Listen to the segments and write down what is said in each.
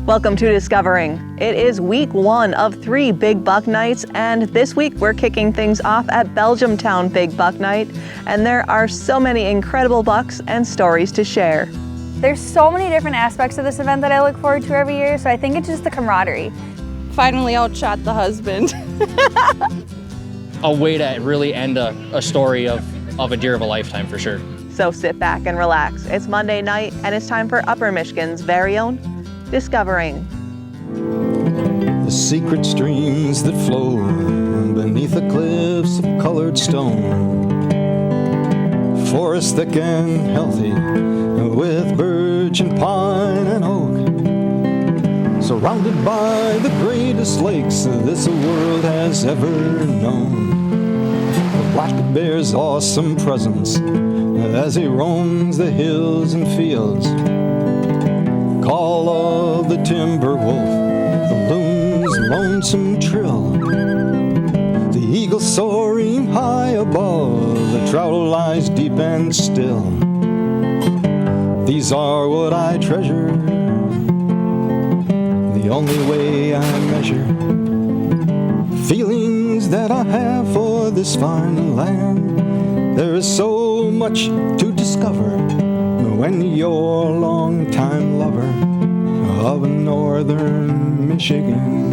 Welcome to Discovering. It is week 1 of 3 Big Buck Nights, and this week we're kicking things off at Belgiumtown Big Buck Night, and there are so many incredible bucks and stories to share. There's so many different aspects of this event that I look forward to every year, so I think it's just the camaraderie. Finally outshot the husband. A way to really end a story of a deer of a lifetime for sure. So sit back and relax. It's Monday night, and it's time for Upper Michigan's very own Discovering. The secret streams that flow beneath the cliffs of colored stone, forests thick and healthy with birch and pine and oak, surrounded by the greatest lakes this world has ever known. The black bear's awesome presence as he roams the hills and fields, call of the timber wolf, the loon's lonesome trill, the eagle soaring high above, the trout lies deep and still. These are what I treasure, the only way I measure feelings that I have for this fine land. There is so much to discover when you're a long-time lover of northern Michigan.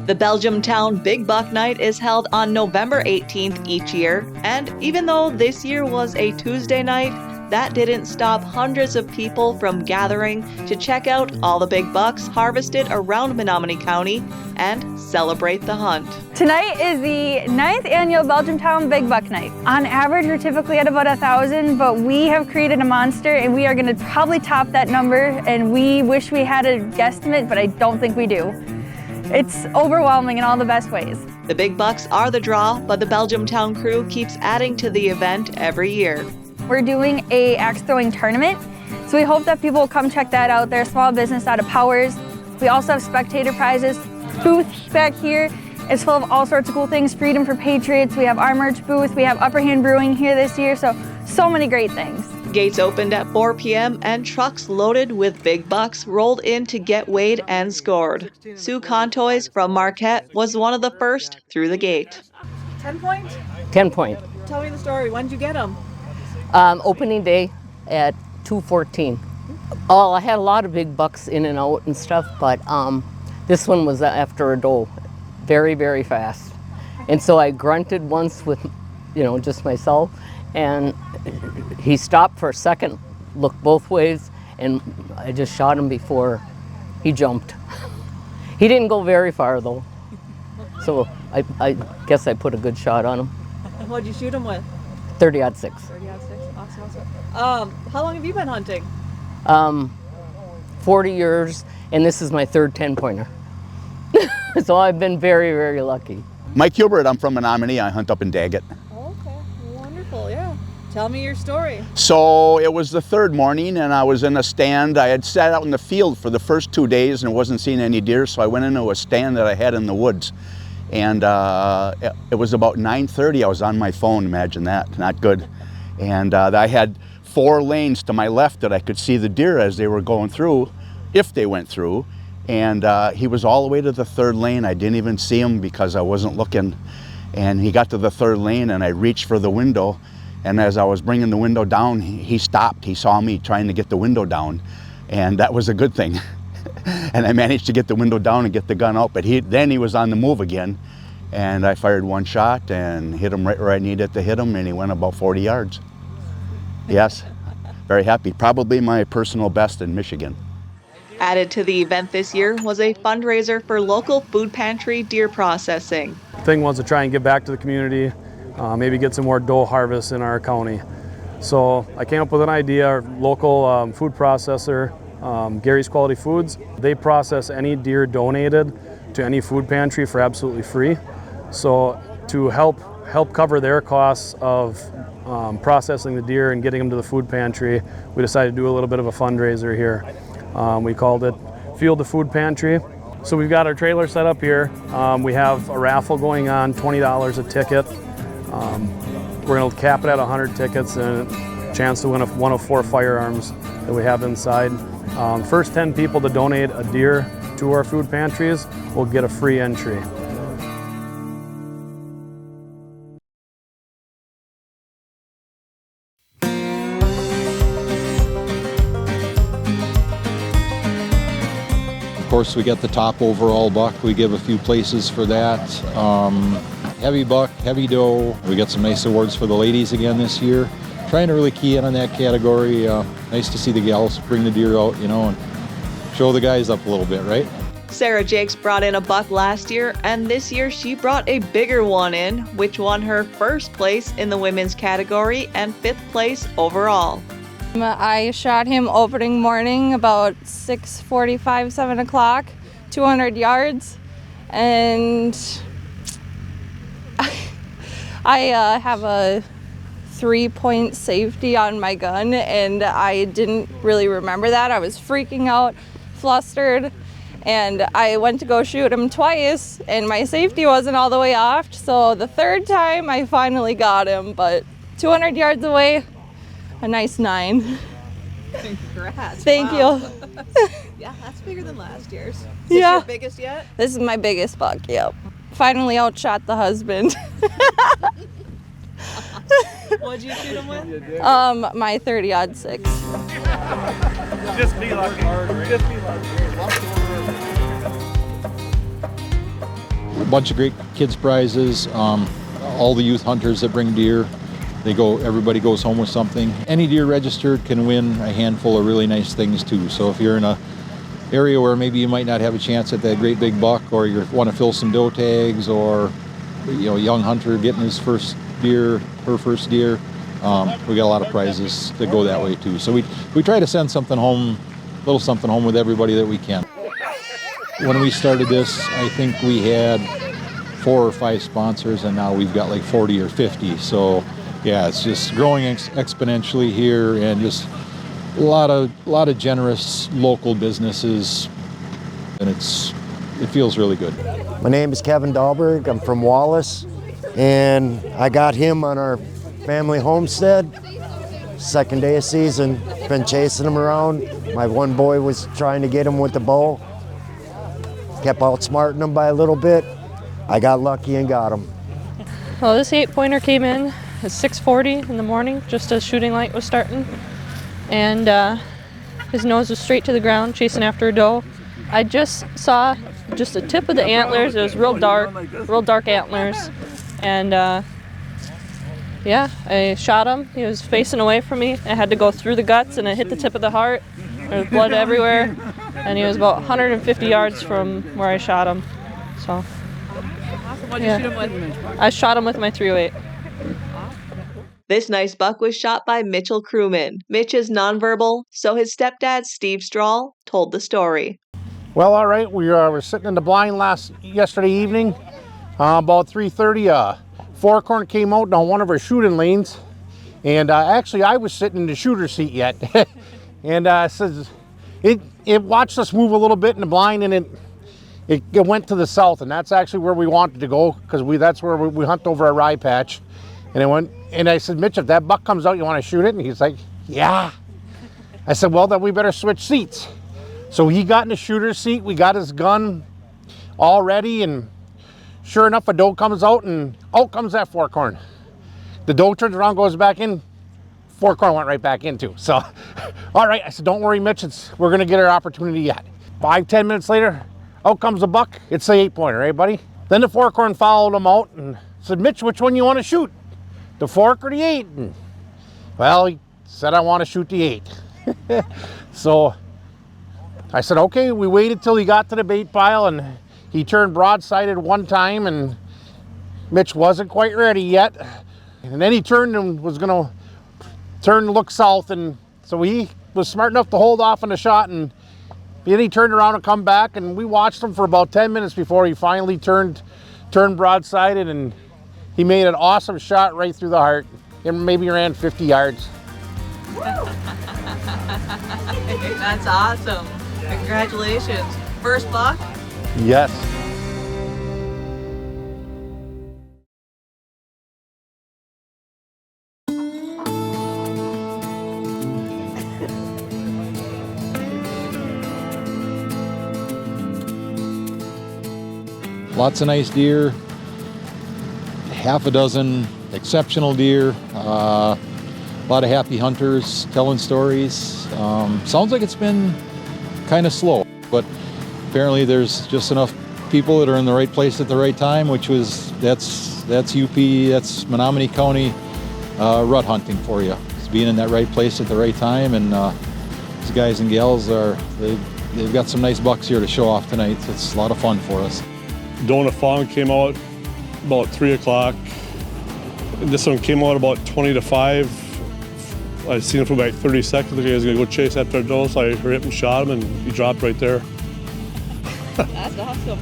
The Belgiumtown Big Buck Night is held on November 18th each year, and even though this year was a Tuesday night, that didn't stop hundreds of people from gathering to check out all the big bucks harvested around Menominee County and celebrate the hunt. Tonight is the 9th annual Belgiumtown Big Buck Night. On average, we're typically at about 1,000, but we have created a monster and we are gonna probably top that number, and we wish we had a guesstimate, but I don't think we do. It's overwhelming in all the best ways. The big bucks are the draw, but the Belgiumtown crew keeps adding to the event every year. We're doing a axe throwing tournament, so we hope that people will come check that out. They're a small business out of Powers. We also have spectator prizes. Booth back here is full of all sorts of cool things. Freedom for Patriots. We have our merch booth. We have Upper Hand Brewing here this year, so many great things. Gates opened at 4 p.m. and trucks loaded with big bucks rolled in to get weighed and scored. Sue Contoys from Marquette was one of the first through the gate. 10 point? 10 point. Tell me the story. When did you get them? Opening day at 2:14. Oh, I had a lot of big bucks in and out and stuff, but this one was after a doe, very, very fast. And so I grunted once with, just myself, and he stopped for a second, looked both ways, and I just shot him before he jumped. He didn't go very far though, so I guess I put a good shot on him. What'd you shoot him with? 30-06. 30-06. Awesome. How long have you been hunting? 40 years, and this is my third 10-pointer. So I've been very, very lucky. Mike Hubert, I'm from Menominee. I hunt up in Daggett. Okay, wonderful, yeah. Tell me your story. So it was the third morning and I was in a stand. I had sat out in the field for the first 2 days and wasn't seeing any deer, so I went into a stand that I had in the woods. And it was about 9:30, I was on my phone, imagine that, not good. And I had 4 lanes to my left that I could see the deer as they were going through, if they went through. And he was all the way to the 3rd lane. I didn't even see him because I wasn't looking. And he got to the 3rd lane and I reached for the window. And as I was bringing the window down, he stopped. He saw me trying to get the window down. And that was a good thing. And I managed to get the window down and get the gun out. But then he was on the move again. And I fired 1 shot and hit him right where I needed to hit him. And he went about 40 yards. Yes, very happy. Probably my personal best in Michigan. Added to the event this year was a fundraiser for local food pantry deer processing. The thing was to try and give back to the community, maybe get some more doe harvests in our county. So I came up with an idea. Our local food processor, Gary's Quality Foods, they process any deer donated to any food pantry for absolutely free. So to help cover their costs of processing the deer and getting them to the food pantry, we decided to do a little bit of a fundraiser here. We called it Field to Food Pantry. So we've got our trailer set up here. We have a raffle going on, $20 a ticket. We're going to cap it at 100 tickets and a chance to win one of 4 firearms that we have inside. First 10 people to donate a deer to our food pantries will get a free entry. Of course, we get the top overall buck. We give a few places for that. Heavy buck, heavy doe. We got some nice awards for the ladies again this year. Trying to really key in on that category. Nice to see the gals bring the deer out, and show the guys up a little bit, right? Sarah Jakes brought in a buck last year, and this year she brought a bigger one in, which won her first place in the women's category and 5th place overall. I shot him opening morning about 6:45, 7 o'clock, 200 yards, and I have a 3-point safety on my gun, and I didn't really remember that. I was freaking out, flustered, and I went to go shoot him twice, and my safety wasn't all the way off, so the 3rd time I finally got him, but 200 yards away, a nice 9. Congrats. Thank wow. you. Yeah, that's bigger than last year's. Is Yeah. this your biggest yet? This is my biggest buck, yep. Finally outshot the husband. What'd you shoot him with? My 30-06. Just be lucky. Just be lucky. A bunch of great kids prizes. All the youth hunters that bring deer, everybody goes home with something. Any deer registered can win a handful of really nice things too. So if you're in a area where maybe you might not have a chance at that great big buck, or you want to fill some doe tags, or a young hunter getting his first deer, her first deer, we got a lot of prizes that go that way too. So we try to send something home, a little something home with everybody that we can. When we started this, I think we had 4 or 5 sponsors, and now we've got like 40 or 50. So yeah, it's just growing exponentially here, and just a lot of generous local businesses, and it feels really good. My name is Kevin Dahlberg. I'm from Wallace, and I got him on our family homestead. 2nd day of season, been chasing him around. My one boy was trying to get him with the bow. Kept outsmarting him by a little bit. I got lucky and got him. Well, this 8-pointer came in at 6:40 in the morning, just as shooting light was starting. And his nose was straight to the ground, chasing after a doe. I just saw just the tip of the antlers. It was real dark antlers. And yeah, I shot him. He was facing away from me. I had to go through the guts, and it hit the tip of the heart. There was blood everywhere. And he was about 150 yards from where I shot him. So, Awesome. What'd you shoot him with? I shot him with my .308. This nice buck was shot by Mitchell Crewman. Mitch is nonverbal, so his stepdad, Steve Strahl, told the story. Well, all right, we were sitting in the blind yesterday evening. About 3:30, Forkhorn came out on one of our shooting lanes, and actually I was sitting in the shooter seat yet, and says it watched us move a little bit in the blind, and it went to the south, and that's actually where we wanted to go, because that's where we hunt over a rye patch, and it went. And I said, Mitch, if that buck comes out, you want to shoot it? And he's like, yeah. I said, well, then we better switch seats. So he got in the shooter's seat. We got his gun all ready, and sure enough, a doe comes out, and out comes that Forkhorn. The doe turns around, goes back in. Forkhorn went right back in too. So, all right, I said, don't worry, Mitch, we're going to get our opportunity yet. 5-10 minutes later, out comes the buck. It's the 8-pointer, right, buddy? Then the Forkhorn followed him out and said, Mitch, which one you want to shoot? The fork or the 8? And, well, he said, I want to shoot the 8. So I said, okay. We waited till he got to the bait pile, and he turned broadsided one time, and Mitch wasn't quite ready yet. And then he turned and was going to turn and look south, and so he was smart enough to hold off on the shot, and then he turned around and come back, and we watched him for about 10 minutes before he finally turned broadsided, and he made an awesome shot right through the heart, and maybe ran 50 yards. That's awesome. Congratulations. First buck? Yes. Lots of nice deer, half a dozen exceptional deer, a lot of happy hunters telling stories. Sounds like it's been kind of slow, but apparently there's just enough people that are in the right place at the right time, that's UP, that's Menominee County rut hunting for you. It's being in that right place at the right time, and these guys and gals they've got some nice bucks here to show off tonight. It's a lot of fun for us. Donut Fawn came out about 3 o'clock. This one came out about 20 to 5. I seen him for about 30 seconds. The guy was gonna go chase after a doe, so I hurried up and shot him, and he dropped right there. That's awesome.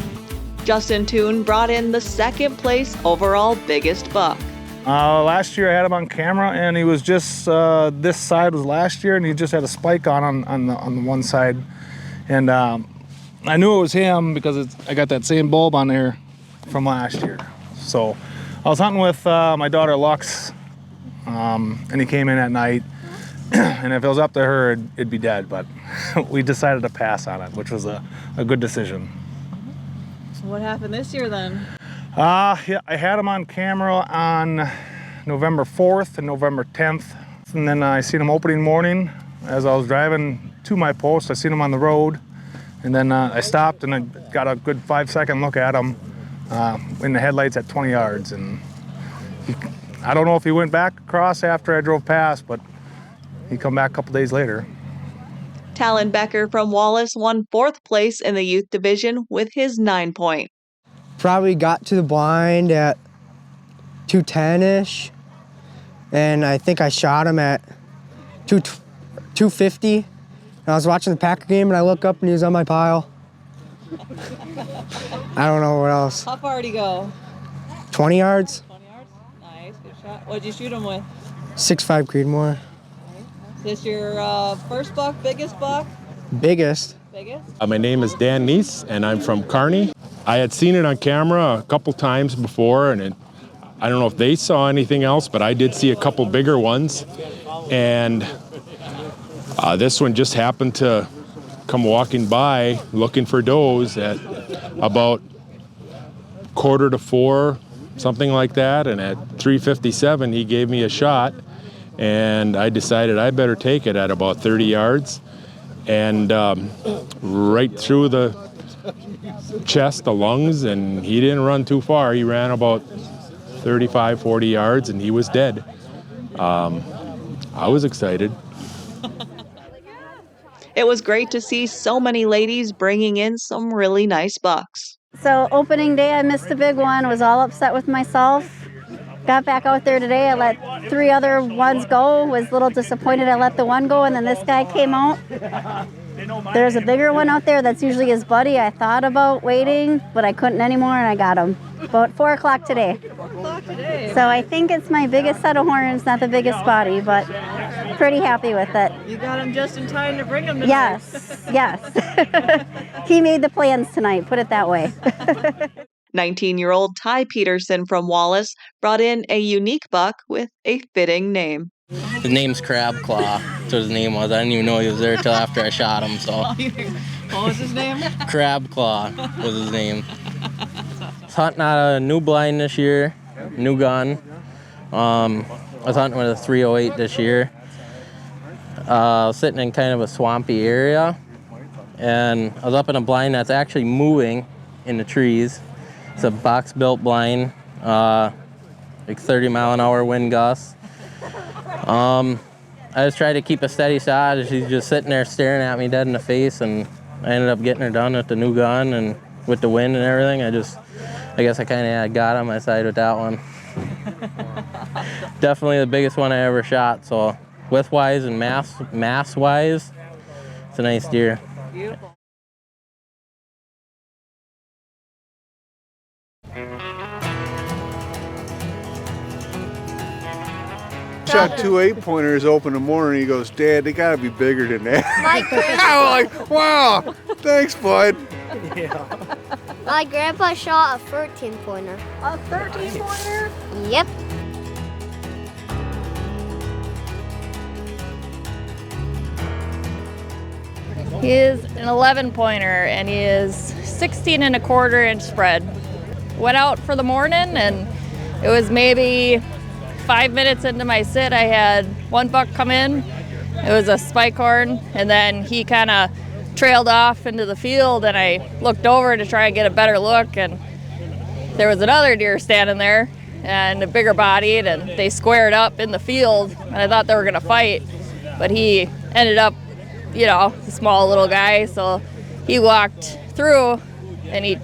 Justin Toon brought in the second place overall biggest buck. Last year I had him on camera, and he was just this side was last year, and he just had a spike on the one side, and I knew it was him because I got that same bulb on there from last year. So I was hunting with my daughter Lux, and he came in at night, and if it was up to her, it'd be dead, but we decided to pass on it, which was a good decision. So what happened this year then? Yeah, I had him on camera on November 4th and November 10th, and then I seen him opening morning as I was driving to my post. I seen him on the road. And then I stopped and I got a good 5-second look at him in the headlights at 20 yards. And I don't know if he went back across after I drove past, but he come back a couple days later. Talon Becker from Wallace won 4th place in the youth division with his 9-point. Probably got to the blind at 210-ish, and I think I shot him at 250. I was watching the Packer game, and I look up, and he was on my pile. I don't know what else. How far did he go? 20 yards. 20 yards? Nice, good shot. What did you shoot him with? 6.5 Creedmoor. Is this your first buck, biggest buck? Biggest. Biggest? My name is Dan Neese, and I'm from Kearney. I had seen it on camera a couple times before, and I don't know if they saw anything else, but I did see a couple bigger ones. And this one just happened to come walking by looking for does at about 3:45, something like that. And at 3:57, he gave me a shot, and I decided I better take it at about 30 yards. And right through the chest, the lungs, and he didn't run too far. He ran about 35, 40 yards, and he was dead. I was excited. It was great to see so many ladies bringing in some really nice bucks. So opening day, I missed a big one, was all upset with myself. Got back out there today, I let 3 other ones go, was a little disappointed I let the one go, and then this guy came out. There's a bigger one out there that's usually his buddy. I thought about waiting, but I couldn't anymore, and I got him. About 4 o'clock today. 4 o'clock today. So I think it's my biggest set of horns, not the biggest body, but pretty happy with it. You got him just in time to bring him tonight. Yes. He made the plans tonight, put it that way. 19-year-old Ty Peterson from Wallace brought in a unique buck with a fitting name. His name's Crab Claw. That's what his name was. I didn't even know he was there till after I shot him. So. What was his name? Crab Claw was his name. I was hunting out a new blind this year, new gun. I was hunting with a 308 this year. I was sitting in kind of a swampy area, and I was up in a blind that's actually moving in the trees. It's a box-built blind, like 30-mile-an-hour wind gusts. I just tried to keep a steady shot as she's just sitting there staring at me dead in the face, and I ended up getting her done with the new gun and with the wind and everything. I guess I kind of got on my side with that one. Definitely the biggest one I ever shot, so width-wise and mass-wise, it's a nice deer. Beautiful. Shot 2 8-pointers open the morning. He goes, Dad, they gotta be bigger than that. I'm like, wow, thanks, bud. Yeah. My grandpa shot a 13-pointer. A 13-pointer? Yep. He is an 11-pointer, and he is 16 and a quarter inch spread. Went out for the morning, and it was maybe 5 minutes into my sit. I had one buck come in. It was a spike horn, and then he kind of trailed off into the field, and I looked over to try and get a better look, and there was another deer standing there, and a bigger bodied, and they squared up in the field, and I thought they were gonna fight, but he ended up, you know, a small little guy, so he walked through, and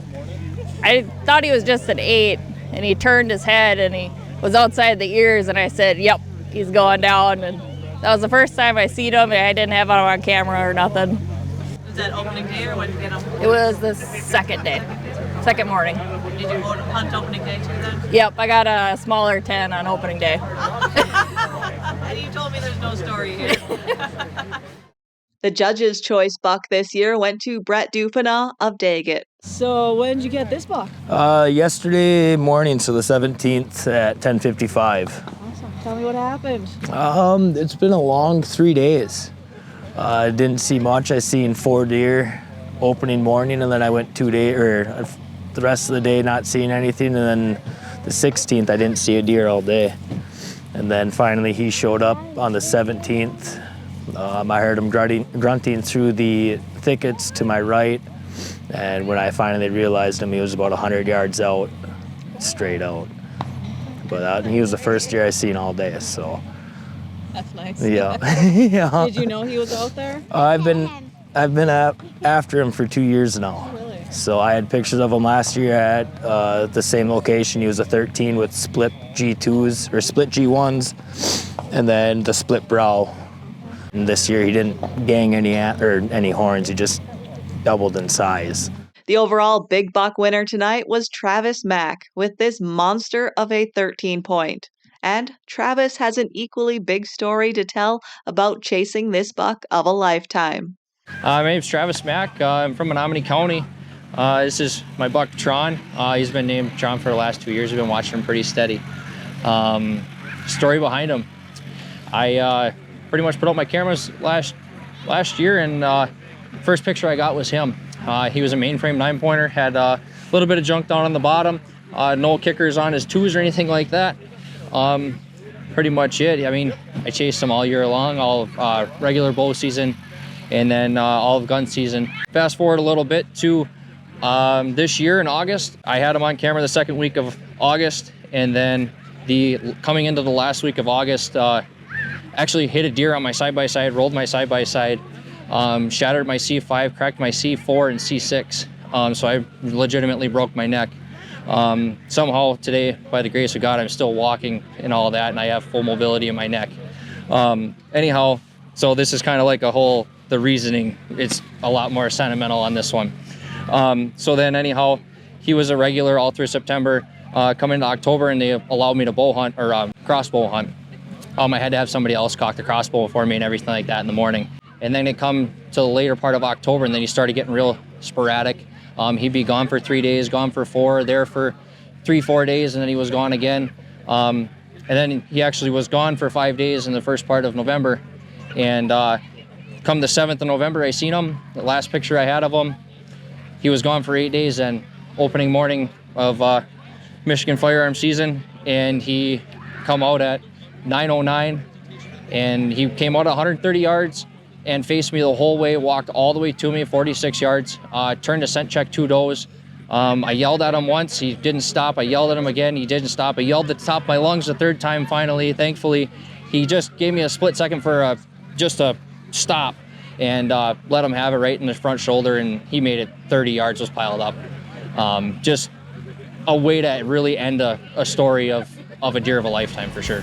I thought he was just an 8, and he turned his head, and he was outside the ears, and I said, yep, he's going down, and that was the first time I seen him, and I didn't have him on camera or nothing. Was that opening day or when did you get him? It was the second morning. Did you hunt opening day too then? Yep, I got a smaller 10 on opening day. And you told me there's no story here. The judge's choice buck this year went to Brett Dupina of Daggett. So when did you get this buck? Yesterday morning, so the 17th at 10:55. Awesome. Tell me what happened. It's been a long 3 days. I didn't see much. I seen 4 deer opening morning, and then I went 2 days, or the rest of the day not seeing anything, and then the 16th I didn't see a deer all day. And then finally he showed up on the 17th. I heard him grunting through the thickets to my right, and when I finally realized him, he was about 100 yards out, straight out. But he was the first deer I seen all day, so. That's nice. Yeah. Yeah. Did you know he was out there? I've been after him for 2 years now. Oh, really? So I had pictures of him last year at the same location. He was a 13 with split G2s or split G1s, and then the split brow. And this year he didn't gang any horns. He just doubled in size. The overall big buck winner tonight was Travis Mack with this monster of a 13-point. And Travis has an equally big story to tell about chasing this buck of a lifetime. My name's Travis Mack. I'm from Menominee County. This is my buck Tron. He's been named Tron for the last 2 years. I've been watching him pretty steady. Story behind him. I pretty much put out my cameras last year, and first picture I got was him. He was a mainframe 9-pointer, had a little bit of junk down on the bottom, no kickers on his 2s or anything like that. Pretty much it. I mean, I chased him all year long, all of regular bow season, and then all of gun season. Fast forward a little bit to this year in August. I had him on camera the second week of August, and then coming into the last week of August, actually hit a deer on my side-by-side, rolled my side-by-side, shattered my C5, cracked my C4 and C6. So I legitimately broke my neck. Somehow today, by the grace of God, I'm still walking and all that, and I have full mobility in my neck. Anyhow, so this is kind of like the reasoning, it's a lot more sentimental on this one. So then anyhow, he was a regular all through September, coming into October, and they allowed me to bow hunt, or crossbow hunt. I had to have somebody else cock the crossbow for me and everything like that in the morning. And then it come to the later part of October, and then he started getting real sporadic. He'd be gone for 3 days, gone for 4, there for 3-4 days, and then he was gone again. And then he actually was gone for 5 days in the first part of November. And come the 7th of November, I seen him. The last picture I had of him, he was gone for 8 days, and opening morning of Michigan firearm season, and he come out at 9:09, and he came out at 130 yards and faced me the whole way, walked all the way to me, 46 yards, turned to scent check 2 does. I yelled at him once, he didn't stop. I yelled at him again, he didn't stop. I yelled at the top of my lungs the third time finally. Thankfully, he just gave me a split second for just a stop, and let him have it right in the front shoulder, and he made it 30 yards, was piled up. Just a way to really end a story of a deer of a lifetime for sure.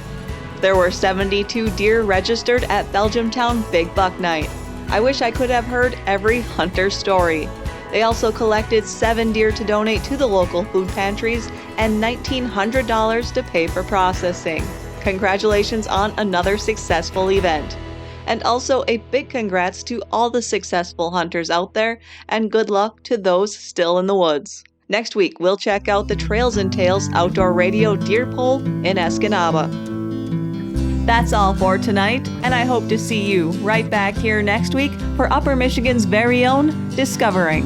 There were 72 deer registered at Belgiumtown Big Buck Night. I wish I could have heard every hunter's story. They also collected 7 deer to donate to the local food pantries and $1,900 to pay for processing. Congratulations on another successful event. And also a big congrats to all the successful hunters out there, and good luck to those still in the woods. Next week, we'll check out the Trails and Tales Outdoor Radio Deer Pull in Escanaba. That's all for tonight, and I hope to see you right back here next week for Upper Michigan's very own Discovering.